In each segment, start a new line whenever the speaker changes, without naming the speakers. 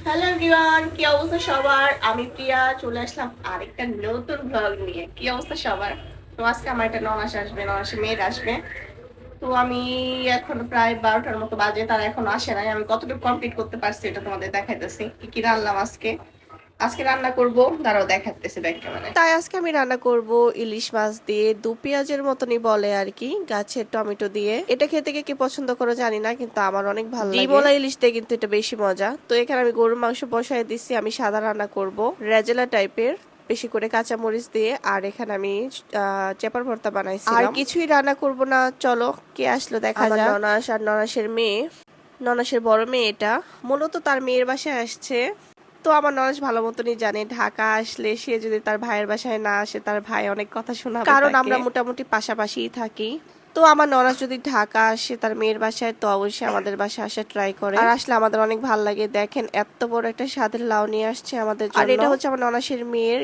Hello everyone, কি অবস্থা সবার? আমি প্রিয়া চলে আসলাম আরেকটা নতুন ব্লগ নিয়ে। কি অবস্থা সবার? তো আজকে আমার একটা ননাস আসবে, ননাসের মেয়ের আসবে। তো আমি এখন প্রায় 12টার মতো বাজে, তারা এখন আসে নাই। আমি কতটুকু কমপ্লিট করতে পারছি এটা তোমাদের দেখাইতেছি। কি কি রান্নাম আজকে আজকে রান্না করব, দাঁড়াও দেখাইতেছি ব্যাক ক্যামেরায়। তাই আজকে আমি রান্না করব ইলিশ মাছ দিয়ে, দু পেঁয়াজের মতনই বলে আর কি, গাছের টমেটো দিয়ে। এটা খেতে কে কি পছন্দ করে জানি না, কিন্তু আমার অনেক ভালো লাগে। ডিমওয়ালা ইলিশ দিয়ে কিন্তু এটা বেশি মজা। তো এখানে আমি গরুর মাংস বসায় দিচ্ছি। আমি সাদা রান্না করব, রেজেলা টাইপের, বেশি করে কাঁচা মরিচ দিয়ে। আর এখানে আমি চেপার ভর্তা বানাইছি। আর কিছুই রান্না করব না। চলো কে আসলো দেখা যাক। ননাস আর ননাসের মেয়ে, ননাসের বড় মেয়ে। এটা মূলত তার মেয়ের বাসায় আসছে। তো আমার ননাস ভালো মতনই জানে ঢাকা আসলে সে যদি তার ভাইয়ের বাসায় না আসে, তার ভাই অনেক কথা শোনাবে, কারণ আমরা মোটামুটি পাশাপাশিই থাকি। তো আমার ননাস যদি ঢাকা আসে তার মেয়ের বাসায়, তো অবশ্যই আমাদের বাসায় আসা ট্রাই করে। আর আসলে আমাদের অনেক ভালো লাগে। দেখেন এত বড় একটা স্বাদের লাউ নিয়ে আসছে আমাদের জন্য। আর এটা হচ্ছে আমার ননাসের মেয়ের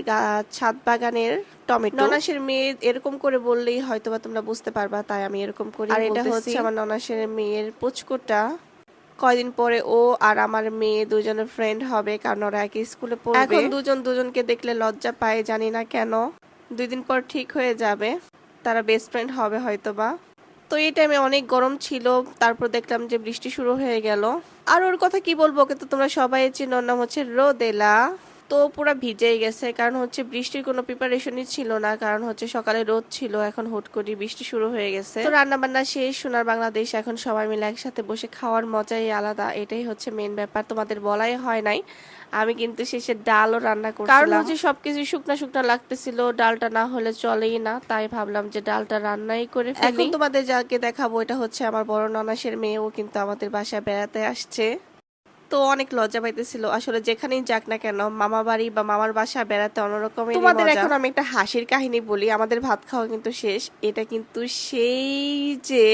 ছাদ বাগানের টমেটো। ননাসের মেয়ে এরকম করে বললেই হয়তোবা তোমরা বুঝতে পারবা, তাই আমি এরকম করি। আর এটা হচ্ছে আমার ননাসের মেয়ের পুচকুটা। কয়দিন পরে ও আর আমার মেয়ে দুজনের ফ্রেন্ড হবে, কারণ ওরা একই স্কুলে পড়বে। এখন দুজন দুজনকে দেখলে লজ্জা পায়, জানি না কেন। 2 দিন পর ঠিক হয়ে যাবে, তারা বেস্ট ফ্রেন্ড হবে হয়তোবা। তো এই টাইমে অনেক গরম ছিল, তারপর দেখলাম যে বৃষ্টি শুরু হয়ে গেল। আর ওর কথা কি বলবো, ওকে তো তোমরা সবাই চেনো, ওর নাম হচ্ছে রোদেলা। তো পুরো ভিজেই গেছে, কারণ হচ্ছে বৃষ্টির কোনো প্রিপারেশনই ছিল না, কারণ হচ্ছে সকালে রোদ ছিল, এখন হুট করে বৃষ্টি শুরু হয়ে গেছে। তো রান্না বান্না শেষ, সোনার বাংলাদেশ, এখন সবাই মিলে একসাথে বসে খাওয়ার মজাই আলাদা। এটাই হচ্ছে মেন ব্যাপার, তোমাদের বলাই হয় নাই। আমি কিন্তু শেষে ডালও রান্না করছিলাম, কারণ হচ্ছে সবকিছু শুকনা শুকনা লাগতেছিল, ডালটা না হলে চলেই না, তাই ভাবলাম যে ডালটা রান্নাই করে ফেলি। এখন তোমাদের যাকে দেখাবো এটা হচ্ছে আমার বড় ননাসের মেয়ে, ও কিন্তু আমাদের বাসায় বেড়াতে আসছে। তো অনেক লজ্জা পাইতেছিল আসলে, যেখানেই যাক না কেন মামা বাড়ি বা মামার বাসা বেড়াতে অন্যরকম। তোমাদের এখন আমি একটা হাসির কাহিনী বলি। আমাদের ভাত খাওয়া কিন্তু শেষ, এটা কিন্তু সেই যে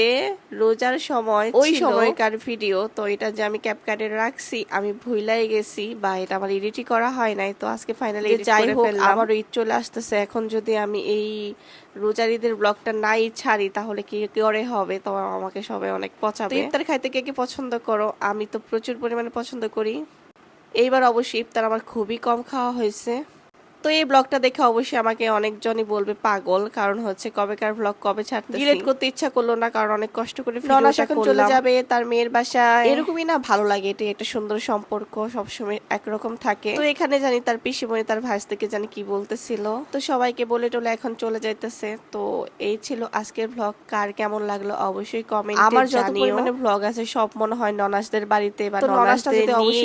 রোজার সময় ওই সময়কার ভিডিও। তো এটা যে আমি ক্যাপকাটে রাখছি, আমি ভুলাই গেছি, বা এটা আমার এডিটই করা হয় নাই। তো আজকে ফাইনালি যাই হোক, আবারও ঈদ চলে আসতেছে। এখন যদি আমি এই রোজার ঈদের ব্লগটা নাই ছাড়ি তাহলে কি করে হবে, তো আমাকে সবাই অনেক পচাবে। ইফতার খাইতে কে কে পছন্দ করো? আমি তো প্রচুর পরিমাণে পছন্দ করি। এইবার অবশ্যই ইফতার আমার খুবই কম খাওয়া হয়েছে। তো এই ব্লগটা দেখে অবশ্যই আমাকে অনেকজনই বলবে পাগল, কারণ হচ্ছে কবেকার ব্লগ কবে ছাড়তে। ডিলিট করতে ইচ্ছা করলো না, কারণ অনেক কষ্ট করে ননাস এখন চলে যাবে তার মেয়ের বাসায়। এরকমই না, ভালো লাগে, এটি একটা সুন্দর সম্পর্ক, সবসময় একরকম থাকে। তো এখানে জানি তার পিসিমণি তার ভাইস থেকে জানি কি বলতেছিল, তো সবাইকে বলে টলে এখন চলে যাইতেছে। তো এই ছিল আজকের ব্লগ, কার কেমন লাগলো অবশ্যই কমেন্টে জানিও। আমার যত পরিমাণে ব্লগ আছে সব মনে হয় ননাসদের বাড়িতে বা ননাসদের নিয়ে।